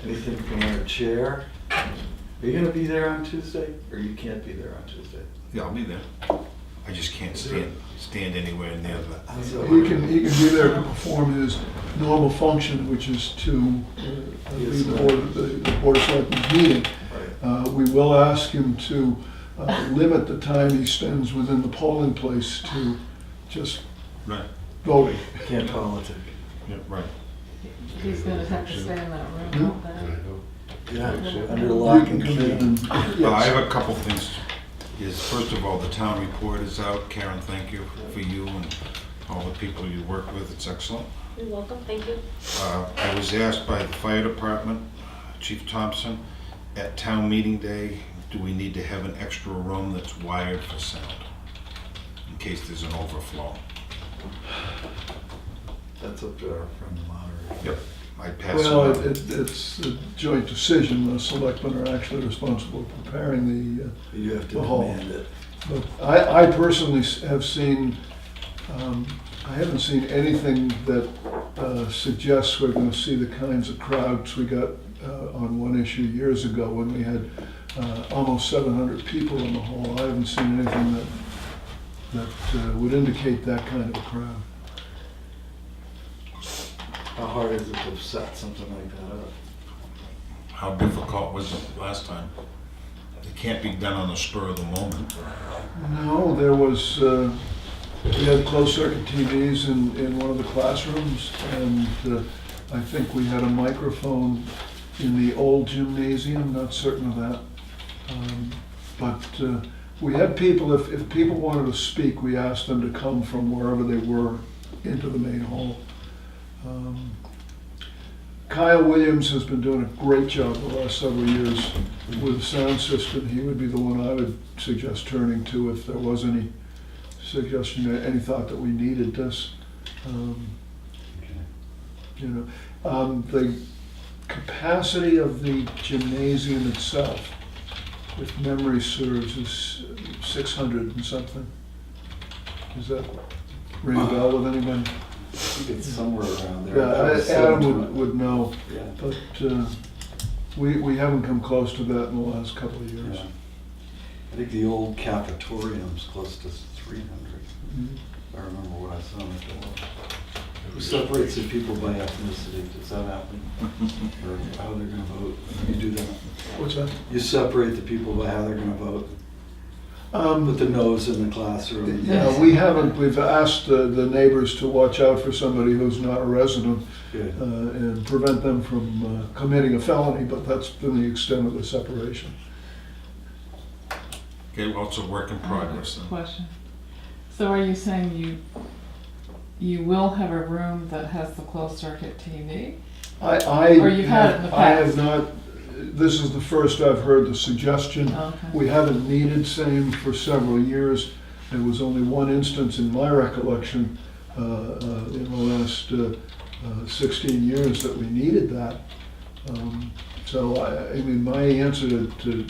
Anything from our chair? Are you gonna be there on Tuesday, or you can't be there on Tuesday? Yeah, I'll be there. I just can't stand anywhere near that. How's He that can work? be there to perform his normal function, which is to lead the Board of Selectmen's meeting. Right. We will ask him to limit the time he spends within the polling place to just Right, voting. Can't politic. yeah, right. He's gonna have to stay in that room all day. Yeah, under You lock can and come key. in and, I yes. have a couple things. First of all, the town report is out. Karen, thank you for you and all the people you work with. It's excellent. You're welcome, thank you. I was asked by the fire department, Chief Thompson, at town meeting day, do we need to have an extra room that's wired for sound in case there's an overflow? That's up to our friend the moderator. Yep. I pass it Well, on. it's a joint decision. The selectmen are actually responsible for preparing the, You have to The hall. demand it. but I personally have seen, I haven't seen anything that suggests we're gonna see the kinds of crowds we got on one issue years ago when we had almost 700 people in the hall. I haven't seen anything that would indicate that kind of a crowd. How hard is it to set something like that up? How difficult was it last time? It can't be done on the spur of the moment. No, there was, we had closed circuit TVs in one of the classrooms, and I think we had a microphone in the old gymnasium, not certain of that. But we had people, if people wanted to speak, we asked them to come from wherever they were into the main hall. Kyle Williams has been doing a great job the last several years with the sound system. He would be the one I would suggest turning to if there was any suggestion, any thought that we needed this. You know, the capacity of the gymnasium itself, if memory serves, is 600 and something. Does that ring a bell with anybody? I think it's somewhere around there. Yeah, That was Adam 720. would know, Yeah. but we haven't come close to that in the last couple of years. Yeah. I think the old cafetorium's close to 300. Mhm. I remember what I saw at the wall. Who separates the people by ethnicity? Does that happen? Or how they're gonna vote? You do that? What's that? You separate the people by how they're gonna vote? Put the nose in the classroom? Yeah, we haven't, we've asked the neighbors to watch out for somebody who's not a resident Good. and prevent them from committing a felony, but that's been the extent of the separation. Okay, well, it's a work in progress then. Question. So are you saying you will have a room that has the closed circuit TV? Or you've had it in the I have past? not, this is the first I've heard the suggestion. Okay. We haven't needed same for several years. There was only one instance in my recollection in the last 16 years that we needed that. So I mean, my answer to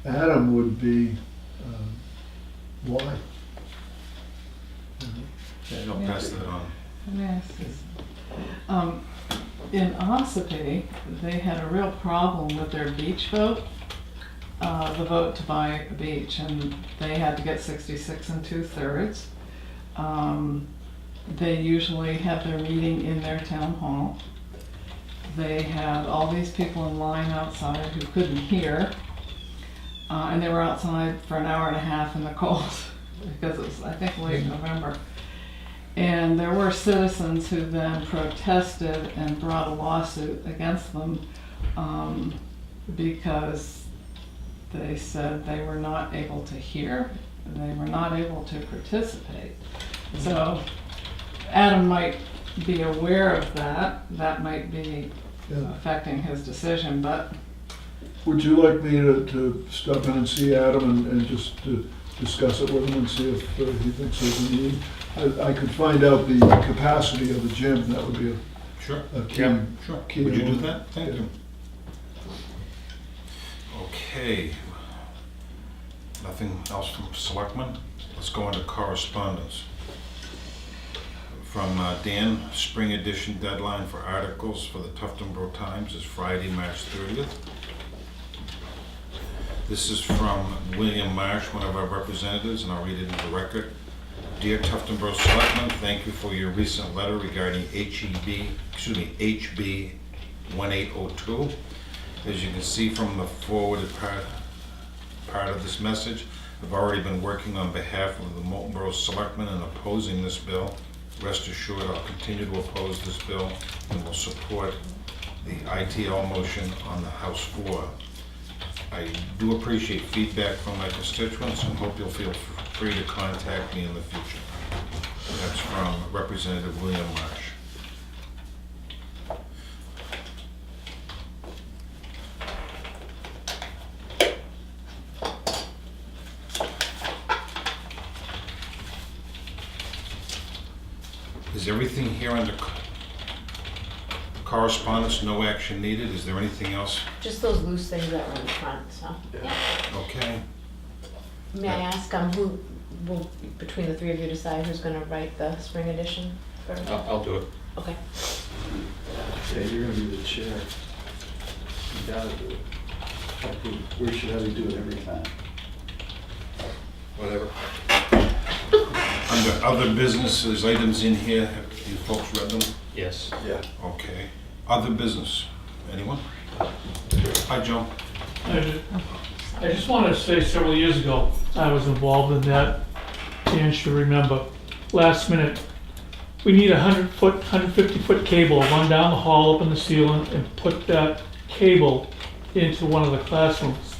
Adam would be, why? Yeah, I'll pass that on. Let me ask this. In Ossipee, they had a real problem with their beach vote, the vote to buy a beach, and they had to get 66 2/3. They usually have their meeting in their town hall. They had all these people in line outside who couldn't hear, and they were outside for an hour and a half in the cold because it was, I think, late November. And there were citizens who then protested and brought a lawsuit against them because they said they were not able to hear, they were not able to participate. So Adam might be aware of that, that might be Yeah. affecting his decision, but Would you like me to stop in and see Adam and just to discuss it with him and see if he thinks there's a need? I could find out the capacity of the gym, that would be Sure. a key. Yeah, sure. key Would you do element. that? Thank Yeah. you. Okay. Nothing else from Selectmen? Let's go into correspondence. From Dan, spring edition deadline for articles for the Tuftonboro Times is Friday, March 30th. This is from William Marsh, one of our representatives, and I'll read it into the record. Dear Tuftonboro Selectmen, thank you for your recent letter regarding HB 1802. As you can see from the forwarded part of this message, I've already been working on behalf of the Molten Borough Selectmen in opposing this bill. Rest assured, I'll continue to oppose this bill and will support the ITL motion on the House floor. I do appreciate feedback from my constituents and hope you'll feel free to contact me in the future. That's from Representative William Marsh. Is everything here under correspondence, no action needed? Is there anything else? Just those loose things that were in front, so. Yeah. Okay. May I ask, who will, between the three of you, decide who's gonna write the spring edition? I'll do it. Okay. Yeah, you're gonna be the chair. You gotta do it. Like we should have you do it every time. Whatever. Under other business, there's items in here. Have you folks read them? Yes. Yeah. Okay. Other business. Anyone? Hi, Joe. I just wanted to say several years ago, I was involved in that. Dan should remember. Last minute, we need a 100-foot, 150-foot cable run down the hall up in the ceiling and put that cable into one of the classrooms.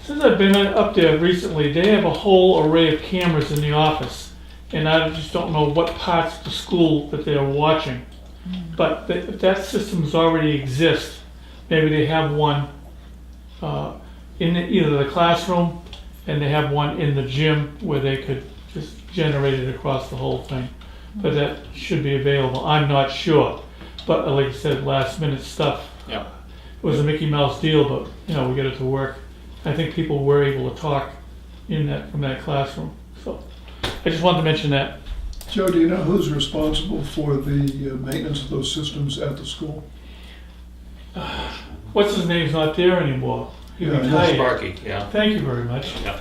Since I've been up there recently, they have a whole array of cameras in the office. And I just don't know what parts of the school that they're watching. But if that systems already exist, maybe they have one in either the classroom and they have one in the gym where they could just generate it across the whole thing. But that should be available. I'm not sure. But like I said, last minute stuff. Yeah. It was a Mickey Mouse deal, but we got it to work. I think people were able to talk from that classroom. So I just wanted to mention that. Joe, do you know who's responsible for the maintenance of those systems at the school? What's his name's not there anymore. He Yeah, retired. Sparky, yeah. Thank you very much. Yeah.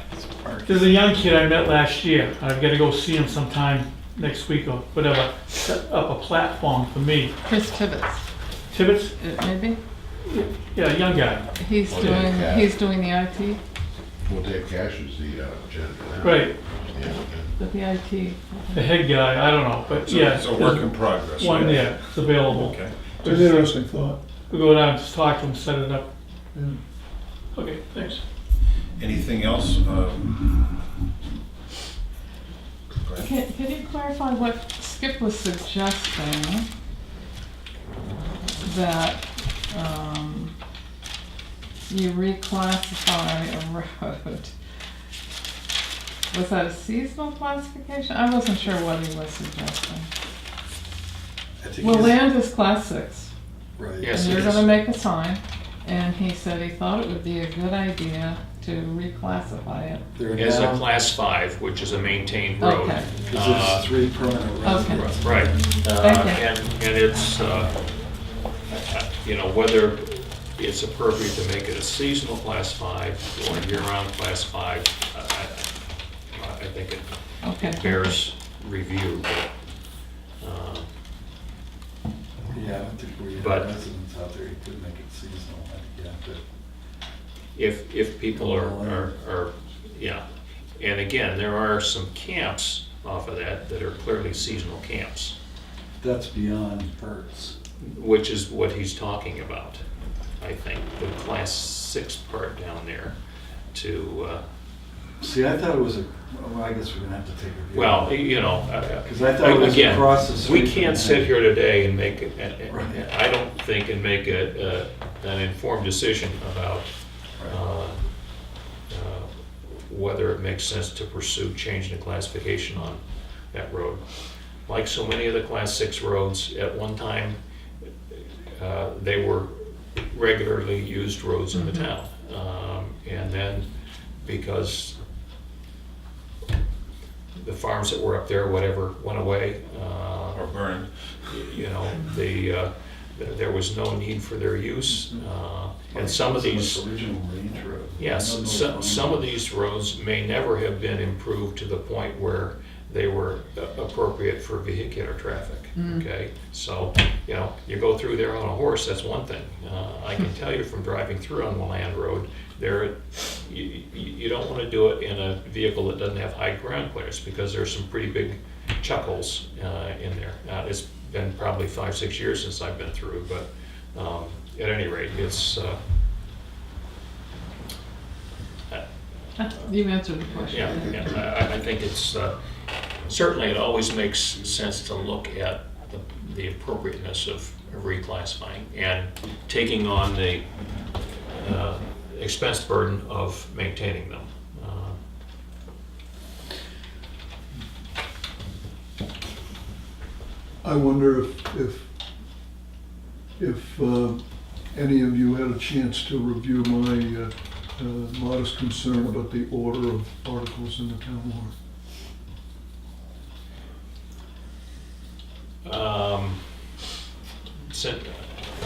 There's a young kid I met last year. I've got to go see him sometime next week or whatever. Set up a platform for me. Chris Tibbetts, Tibbetts? maybe? Yeah, young guy. He's doing the IT, Well, Dave Cash is the janitor. Right. Yeah. but the IT. The head guy, I don't know, but yeah. It's a work in progress. One there, it's available. Okay. It's an interesting thought. We'll go down and just talk to him, set it up. Yeah. Okay, thanks. Anything else? Go ahead. Can you clarify what Skip was suggesting? That you reclassify a road. Was that a seasonal classification? I wasn't sure what he was suggesting. I think Well, he's- land is class 6, Right. Yes. and you're it is. gonna make a sign, and he said he thought it would be a good idea to reclassify it. They're As a now, class 5, which is a maintained road. Okay. because there's 3 permanent Okay. residents. Right. Thank you. And it's, whether it's appropriate to make it a seasonal class 5 or a year-round class 5, I think Okay. it bears review. But, Yeah, I don't think we have But- residents out there, you could make it seasonal, I think you have to. if people are, yeah. And again, there are some camps off of that are clearly seasonal camps, That's beyond Hertz. which is what he's talking about, I think, the class 6 part down there to, See, I thought it was well, I guess we're gonna have to take a view. well, Because I thought it was again, across the street. we can't from sit the- here today and make, Right. I don't think, and make an informed decision about whether it makes sense to pursue changing the classification on that road. Like so many of the class 6 roads, at one time, they were regularly used roads in the town. And then, because the farms that were up there, whatever, went away, Or burned. You know, there was no need for their use. And some of these, Original range road. yes, some of these roads may never have been improved to the point where they were appropriate for vehicular traffic, okay? So, you know, you go through there on a horse, that's one thing. I can tell you from driving through on the land road, you don't want to do it in a vehicle that doesn't have high ground clearance, because there's some pretty big chuckles in there. It's been probably 5-6 years since I've been through, but at any rate, it's, You've answered the question. yeah, I think it's, certainly it always makes sense to look at the appropriateness of reclassifying and taking on the expense burden of maintaining them. I wonder if any of you had a chance to review my modest concern about the order of articles in the town warrant.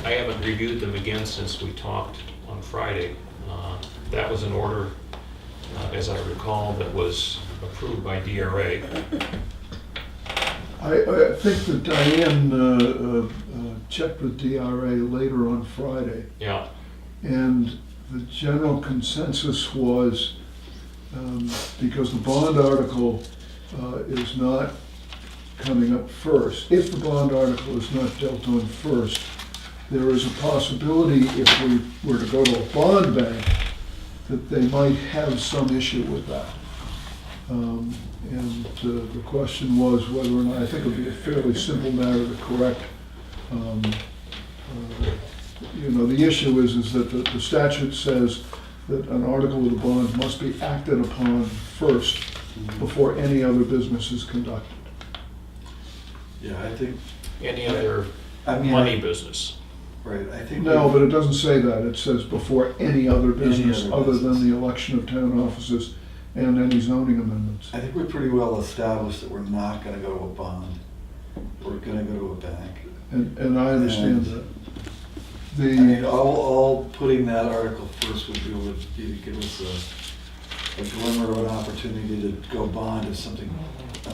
I haven't reviewed them again since we talked on Friday. That was an order, as I recall, that was approved by DRA. I think that Diane checked with DRA later on Friday, Yeah, and the general consensus was, because the bond article is not coming up first, if the bond article is not dealt on first, there is a possibility, if we were to go to a bond bank, that they might have some issue with that. And the question was whether or not, I think it would be a fairly simple matter to correct. You know, the issue is that the statute says that an article of the bond must be acted upon first before any other business is conducted. Yeah, I think, any other I mean, money business. right, I think. No, but it doesn't say that. It says before any other business other other business. than the election of town offices and any zoning amendments. I think we're pretty well established that we're not gonna go to a bond. We're gonna go to a bank. And I understand And- that. I mean, The, all putting that article first would be to give us a glimmer of an opportunity to go bond if something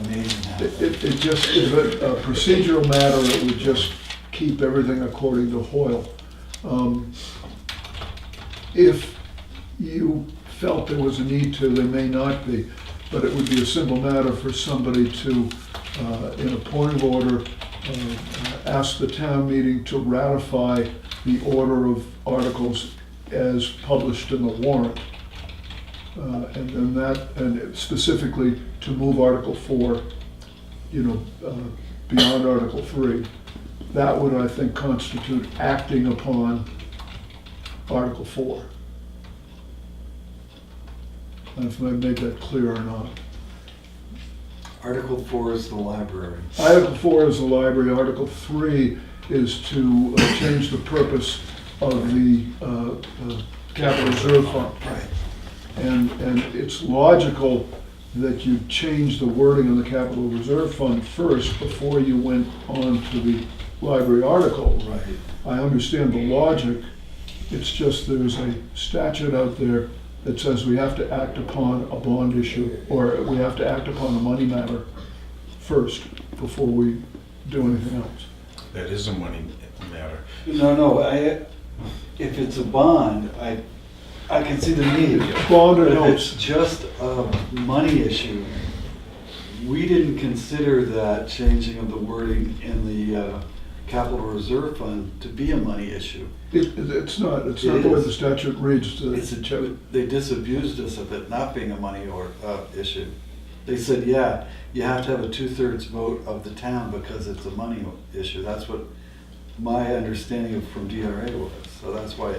amazing happens. it just is a procedural matter. It would just keep everything according to Hoyle. If you felt there was a need to, there may not be, but it would be a simple matter for somebody to, in a point of order, ask the town meeting to ratify the order of articles as published in the warrant. And then that, and specifically to move Article 4, you know, beyond Article 3. That would, I think, constitute acting upon Article 4. I don't know if I made that clear or not. Article 4 is the library. Article 4 is the library, Article 3 is to change the purpose of the capital reserve fund. Right. And it's logical that you change the wording of the capital reserve fund first before you went on to the library article. Right. I understand the logic, it's just there's a statute out there that says we have to act upon a bond issue, or we have to act upon a money matter first before we do anything else. That is a money matter. No, if it's a bond, I can see the need. Bond or But if notes? it's just a money issue, we didn't consider that changing of the wording in the capital reserve fund to be a money issue. It's not It the way is. the statute reads. They disabused us of it not being a money issue. They said, yeah, you have to have a 2/3 vote of the town because it's a money issue. That's what my understanding from DRA was. So that's why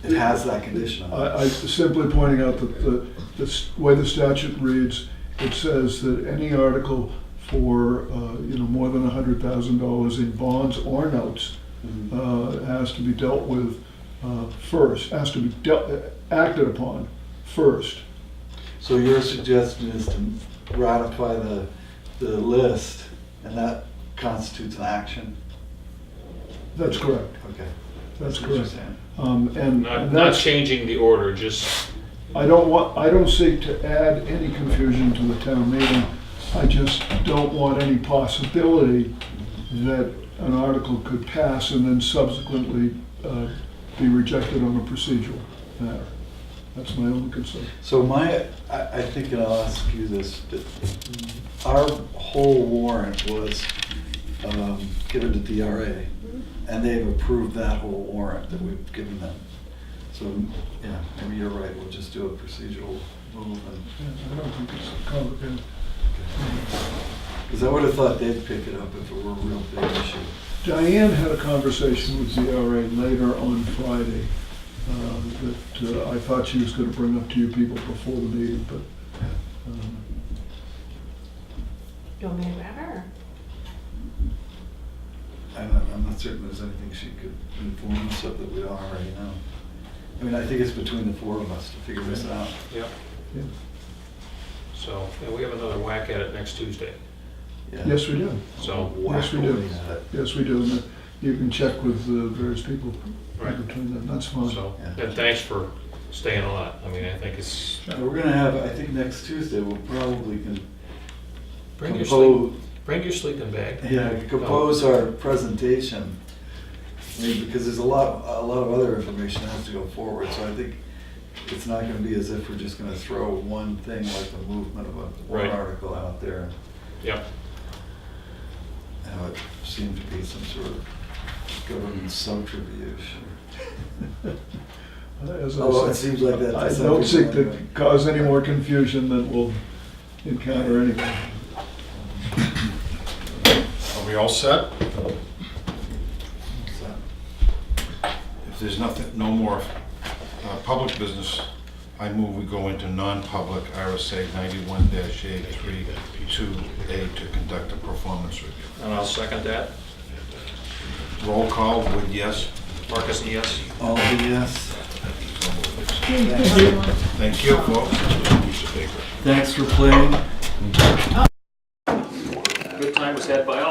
it has that condition on it. I simply pointing out that the way the statute reads, it says that any article for, more than $100,000 in bonds or notes has to be dealt with first, has to be acted upon first. So your suggestion is to ratify the list And that constitutes an action? That's correct. Okay. That's what you're correct. saying. And Not that's, changing the order, just, I don't seek to add any confusion to the town meeting. I just don't want any possibility that an article could pass and then subsequently be rejected on a procedural matter. That's my only concern. So I think, and I'll ask you this, that our whole warrant was given to DRA, and they've approved that whole warrant that we've given them. So, yeah, maybe you're right, we'll just do a procedural move and, I don't think it's complicated. because I would have thought they'd pick it up if it were a real big issue. Diane had a conversation with DRA later on Friday that I thought she was going to bring up to you people before the meeting, but You want me to grab her? I'm not certain there's anything she could inform us of that we don't already know. I mean, I think it's between the four of us to figure this out. yeah. yeah. So, and we have another whack at it next Tuesday. Yeah. Yes, we do. So, Yes, we do. Whack away at it. Yes, we do. And you can check with various people Right. between them. That's fine. so, Yeah. and thanks for staying on it. I mean, I think it's, We're gonna have, I think next Tuesday, we'll probably bring your compose, sleeping bag. compose our presentation. I mean, because there's a lot of other information that has to go forward, so I think it's not gonna be as if we're just gonna throw one thing like the movement of one Right. article out there and Yep, have it seem to be some sort of government subterfuge. As Although I it said, seems like that. I to some don't people seek to anyway. cause any more confusion than we'll encounter anyway. Are we all set? So, If there's no more public business, I move we go into non-public RSA 91-A32A to conduct a performance review. and I'll second that. Roll call, Wood, yes? Marcus, yes? all yes. Thank you, folks. Thanks for playing. Good time was had by all.